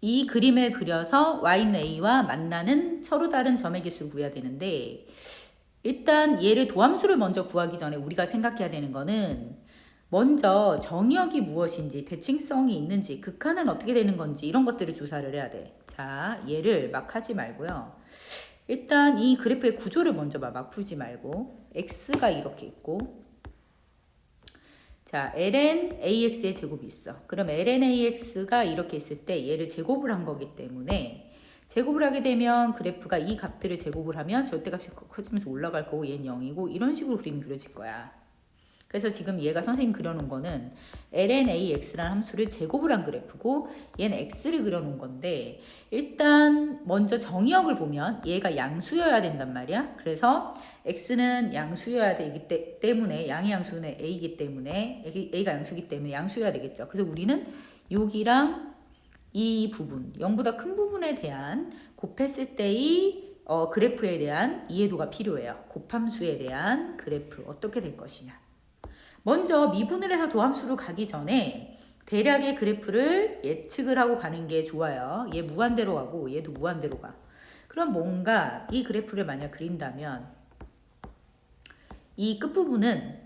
이 그림을 그려서 y는 a와 만나는 서로 다른 점의 개수를 구해야 되는데, 일단 얘를 도함수를 먼저 구하기 전에 우리가 생각해야 되는 거는 먼저 정의역이 무엇인지, 대칭성이 있는지, 극한은 어떻게 되는 건지 이런 것들을 조사를 해야 돼. 자, 얘를 막 하지 말고요. 일단 이 그래프의 구조를 먼저 막 풀지 말고, x가 이렇게 있고, 자, ln ax의 제곱이 있어. 그럼 ln ax가 이렇게 있을 때 얘를 제곱을 한 거기 때문에, 제곱을 하게 되면 그래프가 이 값들을 제곱을 하면 절대값이 커지면서 올라갈 거고 얘는 0이고 이런 식으로 그림이 그려질 거야. 그래서 지금 얘가 선생님 그려놓은 거는 ln ax라는 함수를 제곱을 한 그래프고 얘는 x를 그려놓은 건데, 일단 먼저 정의역을 보면 얘가 양수여야 된단 말이야. 그래서 x는 양수여야 되기 때문에, 양의 양수는 a이기 때문에, a가 양수기 때문에 양수여야 되겠죠. 그래서 우리는 여기랑 이 부분, 0보다 큰 부분에 대한 곱했을 때의 그래프에 대한 이해도가 필요해요. 곱함수에 대한 그래프 어떻게 될 것이냐. 먼저 미분을 해서 도함수로 가기 전에 대략의 그래프를 예측을 하고 가는 게 좋아요. 얘 무한대로 가고 얘도 무한대로 가. 그럼 뭔가 이 그래프를 만약 그린다면 이 끝부분은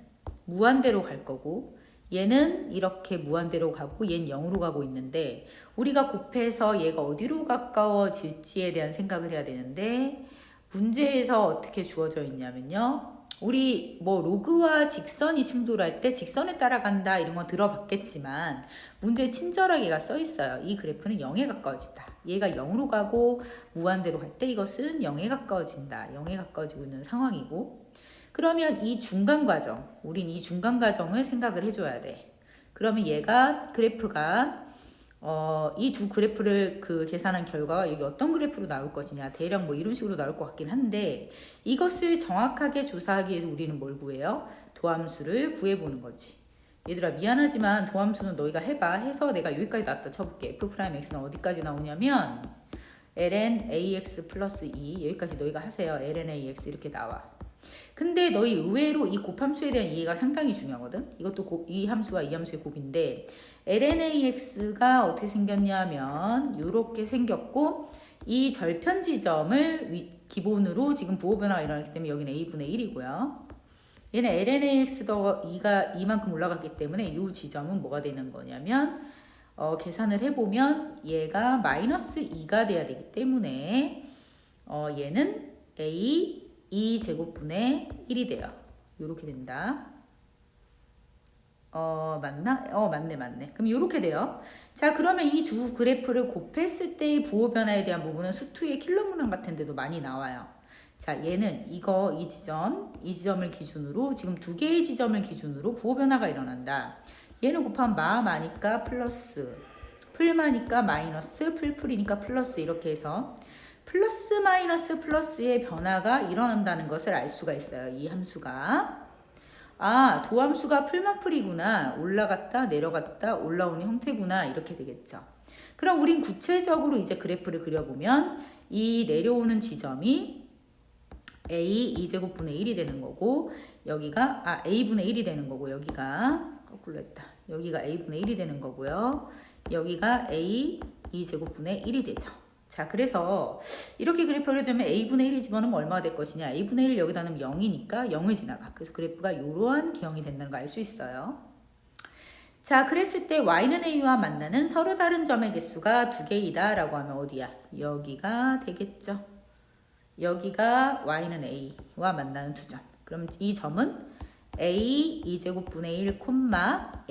무한대로 갈 거고 얘는 이렇게 무한대로 가고 얘는 0으로 가고 있는데, 우리가 곱해서 얘가 어디로 가까워질지에 대한 생각을 해야 되는데, 문제에서 어떻게 주어져 있냐면요. 우리 뭐 로그와 직선이 충돌할 때 직선에 따라간다 이런 건 들어봤겠지만 문제에 친절하게 얘가 써 있어요. 이 그래프는 0에 가까워진다. 얘가 0으로 가고 무한대로 갈 때 이것은 0에 가까워진다. 0에 가까워지고 있는 상황이고, 그러면 이 중간 과정, 우린 이 중간 과정을 생각을 해줘야 돼. 그러면 얘가 그래프가 이 두 그래프를 계산한 결과가 여기 어떤 그래프로 나올 것이냐, 대략 뭐 이런 식으로 나올 것 같긴 한데, 이것을 정확하게 조사하기 위해서 우리는 뭘 구해요? 도함수를 구해보는 거지. 얘들아 미안하지만 도함수는 너희가 해봐. 해서 내가 여기까지 놨다 쳐볼게. f'x는 어디까지 나오냐면 ln ax 플러스 2, 여기까지 너희가 하세요. ln ax 이렇게 나와. 근데 너희 의외로 이 곱함수에 대한 이해가 상당히 중요하거든. 이것도 이 함수와 이 함수의 곱인데, lnax가 어떻게 생겼냐면 이렇게 생겼고, 이 절편 지점을 기본으로 지금 부호 변화가 일어났기 때문에 여기는 a분의 1이고요. 얘는 lnax 더 2가 이만큼 올라갔기 때문에 이 지점은 뭐가 되는 거냐면 계산을 해보면 얘가 마이너스 2가 돼야 되기 때문에 얘는 a 2제곱분의 1이 돼요. 이렇게 된다. 맞나? 맞네. 그럼 이렇게 돼요. 자, 그러면 이 두 그래프를 곱했을 때의 부호 변화에 대한 부분은 수투의 킬러 문항 같은 데도 많이 나와요. 자, 얘는 이 지점을 기준으로, 지금 두 개의 지점을 기준으로 부호 변화가 일어난다. 얘는 곱하면 마니까 플러스, 풀마니까 마이너스, 풀풀이니까 플러스, 이렇게 해서 플러스 마이너스 플러스의 변화가 일어난다는 것을 알 수가 있어요. 이 함수가. 아, 도함수가 풀마풀이구나. 올라갔다 내려갔다 올라오는 형태구나. 이렇게 되겠죠. 그럼 우린 구체적으로 이제 그래프를 그려보면 이 내려오는 지점이 a 2제곱분의 1이 되는 거고, 여기가 a분의 1이 되는 거고, 여기가 거꾸로 했다. 여기가 a분의 1이 되는 거고요. 여기가 a 2제곱분의 1이 되죠. 자, 그래서 이렇게 그래프를 그려주면 a분의 1이 집어넣으면 얼마가 될 것이냐. a분의 1을 여기다 넣으면 0이니까 0을 지나가. 그래서 그래프가 이러한 개형이 된다는 거 알 수 있어요. 자, 그랬을 때 y는 a와 만나는 서로 다른 점의 개수가 두 개이다 라고 하면 어디야? 여기가 되겠죠. 여기가 y는 a와 만나는 두 점. 그럼 이 점은 a 2제곱분의 1,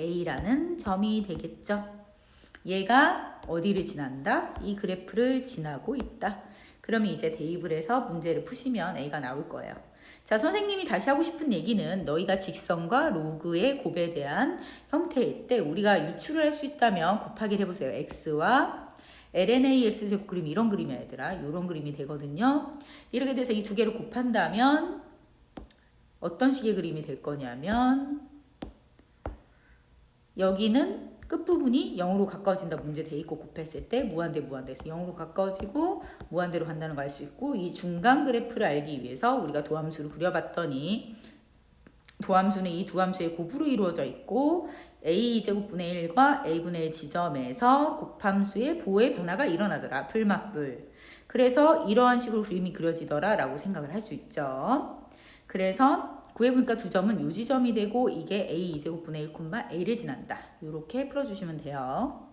a라는 점이 되겠죠. 얘가 어디를 지난다? 이 그래프를 지나고 있다. 그러면 이제 대입을 해서 문제를 푸시면 A가 나올 거예요. 자, 선생님이 다시 하고 싶은 얘기는 너희가 직선과 로그의 곱에 대한 형태일 때 우리가 유출을 할 수 있다면 곱하기를 해보세요. X와 ln(ax) 제곱 그림, 이런 그림이야 얘들아. 이런 그림이 되거든요. 이렇게 돼서 이 두 개를 곱한다면 어떤 식의 그림이 될 거냐면, 여기는 끝부분이 0으로 가까워진다 문제 돼 있고, 곱했을 때 무한대에서 0으로 가까워지고 무한대로 간다는 걸 알 수 있고, 이 중간 그래프를 알기 위해서 우리가 도함수를 그려봤더니 도함수는 이 두 함수의 곱으로 이루어져 있고 a제곱분의 1과 a분의 1 지점에서 곱함수의 보호의 변화가 일어나더라. 불맞불. 그래서 이러한 식으로 그림이 그려지더라 라고 생각을 할 수 있죠. 그래서 구해보니까 두 점은 요 지점이 되고 이게 a제곱분의 1, a를 지난다. 이렇게 풀어주시면 돼요.